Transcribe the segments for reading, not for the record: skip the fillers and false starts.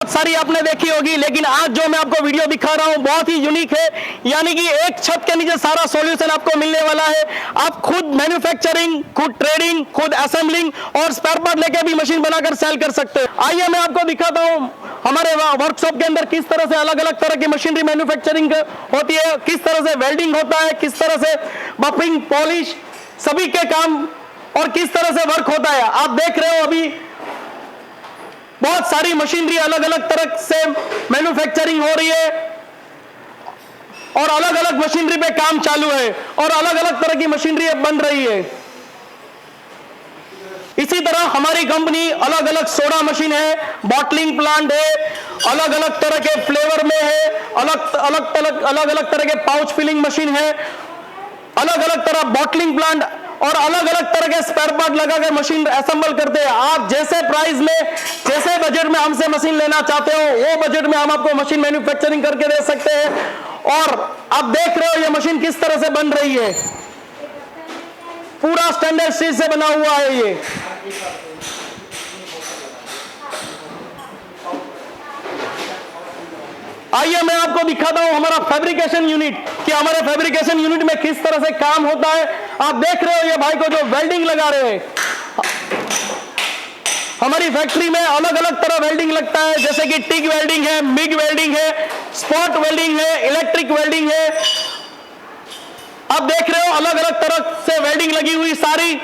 सारी आपने देखी होगी, लेकिन आज जो मैं आपको वीडियो दिखा रहा हूं बहुत ही यूनिक है। यानी कि एक छत के नीचे सारा सॉल्यूशन आपको मिलने वाला है। आप खुद मैन्युफैक्चरिंग, खुद ट्रेडिंग, खुद असेंबलिंग और स्पेयर पार्ट लेके भी मशीन बनाकर सेल कर सकते हैं। आइए मैं आपको दिखाता हूं हमारे वर्कशॉप के अंदर किस तरह से अलग अलग तरह की मशीनरी मैन्युफैक्चरिंग होती है, किस तरह से वेल्डिंग होता है, किस तरह से बफिंग, पॉलिश, सभी के काम और किस तरह से वर्क होता है। आप देख रहे हो अभी बहुत सारी मशीनरी अलग अलग तरह से मैन्युफैक्चरिंग हो रही है और अलग अलग मशीनरी पे काम चालू है और अलग अलग तरह की मशीनरी बन रही है। इसी तरह हमारी कंपनी अलग अलग सोडा मशीन है, बॉटलिंग प्लांट है, अलग अलग तरह के फ्लेवर में है, अलग अलग तरह के पाउच फिलिंग मशीन है, अलग अलग तरह बॉटलिंग प्लांट और अलग अलग तरह के स्पेयर पार्ट लगाकर मशीन असेंबल करते हैं। आप जैसे प्राइस में, जैसे बजट में हमसे मशीन लेना चाहते हो, वो बजट में हम आपको मशीन मैन्युफैक्चरिंग करके दे सकते हैं। और आप देख रहे हो ये मशीन किस तरह से बन रही है, पूरा स्टैंडर्ड स्टील से बना हुआ है ये। आइए मैं आपको दिखाता हूं हमारा फैब्रिकेशन यूनिट, कि हमारे फैब्रिकेशन यूनिट में किस तरह से काम होता है। आप देख रहे हो ये भाई को जो वेल्डिंग लगा रहे हैं। हमारी फैक्ट्री में अलग अलग तरह वेल्डिंग लगता है, जैसे कि टिक वेल्डिंग है, मिग वेल्डिंग है, स्पॉट वेल्डिंग है, इलेक्ट्रिक वेल्डिंग है। आप देख रहे हो अलग अलग तरह से वेल्डिंग लगी हुई, सारी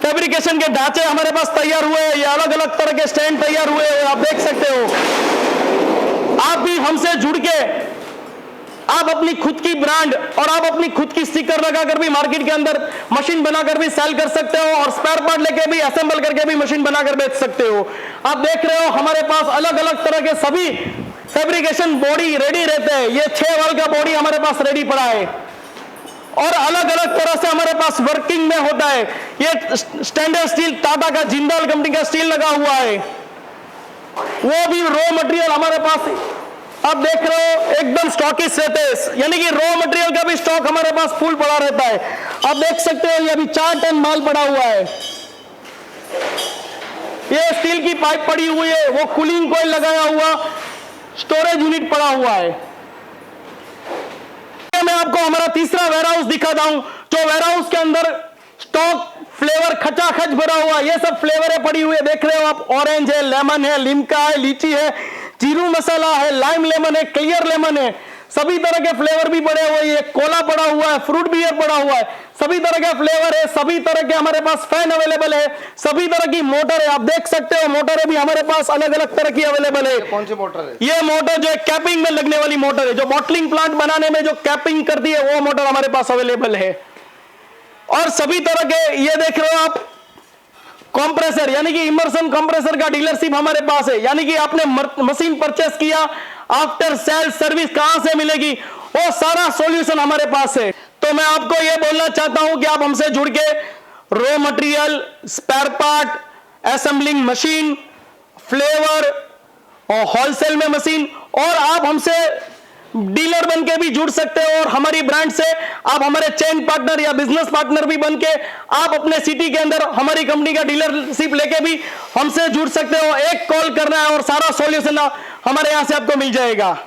फैब्रिकेशन के ढांचे हमारे पास तैयार हुए हैं। ये अलग अलग तरह के स्टैंड तैयार हुए हैं, आप देख सकते हो। आप भी हमसे जुड़ के आप अपनी खुद की ब्रांड और आप अपनी खुद की स्टिकर लगाकर भी मार्केट के अंदर मशीन बनाकर भी सेल कर सकते हो और स्पेयर पार्ट लेके भी असेंबल करके भी मशीन बनाकर बेच सकते हो। आप देख रहे हो हमारे पास अलग अलग तरह के सभी फैब्रिकेशन बॉडी रेडी रहते हैं। ये 6 वाल का बॉडी हमारे पास रेडी पड़ा है और अलग अलग तरह से हमारे पास वर्किंग में होता है। ये स्टैंडर्ड स्टील, टाटा का, जिंदाल कंपनी का स्टील लगा हुआ है, वो भी रॉ मटेरियल हमारे पास आप देख रहे हो एकदम स्टॉकिश रहते हैं। यानी कि रॉ मटेरियल का भी स्टॉक हमारे पास फुल पड़ा रहता है। आप देख सकते हो ये अभी 4 टन माल पड़ा हुआ है। ये स्टील की पाइप पड़ी हुई है, वो कूलिंग कॉइल लगाया हुआ स्टोरेज यूनिट पड़ा हुआ है। मैं आपको हमारा तीसरा वेयरहाउस दिखाता हूं, जो वेयरहाउस के अंदर स्टॉक फ्लेवर खचाखच भरा हुआ, ये सब फ्लेवरें पड़ी हुई है। देख रहे हो आप, ऑरेंज है, लेमन है, लिम्का है, लीची है, जीरू मसाला है, लाइम लेमन है, क्लियर लेमन है, सभी तरह के फ्लेवर भी पड़े हुए हैं। कोला पड़ा हुआ है, फ्रूट बियर पड़ा हुआ है, सभी तरह के फ्लेवर है, सभी तरह के हमारे पास फैन अवेलेबल है, सभी तरह की मोटर है। आप देख सकते हो मोटरें भी हमारे पास अलग अलग तरह की अवेलेबल है। कौन सी मोटर है? ये मोटर जो है कैपिंग में लगने वाली मोटर है, जो बॉटलिंग प्लांट बनाने में जो कैपिंग करती है, वो मोटर हमारे पास अवेलेबल है। और सभी तरह के ये देख रहे हो आप कंप्रेसर, यानी कि इमर्सन कंप्रेसर का डीलरशिप हमारे पास है। यानी कि आपने मशीन परचेस किया, आफ्टर सेल सर्विस कहां से मिलेगी, वो सारा सॉल्यूशन हमारे पास है। तो मैं आपको यह बोलना चाहता हूं कि आप हमसे जुड़ के raw material, spare part, assembling machine, flavour और होलसेल में मशीन, और आप हमसे डीलर बन के भी जुड़ सकते हो और हमारी ब्रांड से आप हमारे चेन पार्टनर या बिजनेस पार्टनर भी बन के आप अपने सिटी के अंदर हमारी कंपनी का डीलरशिप लेके भी हमसे जुड़ सकते हो। एक कॉल करना है और सारा सॉल्यूशन हमारे यहां से आपको मिल जाएगा।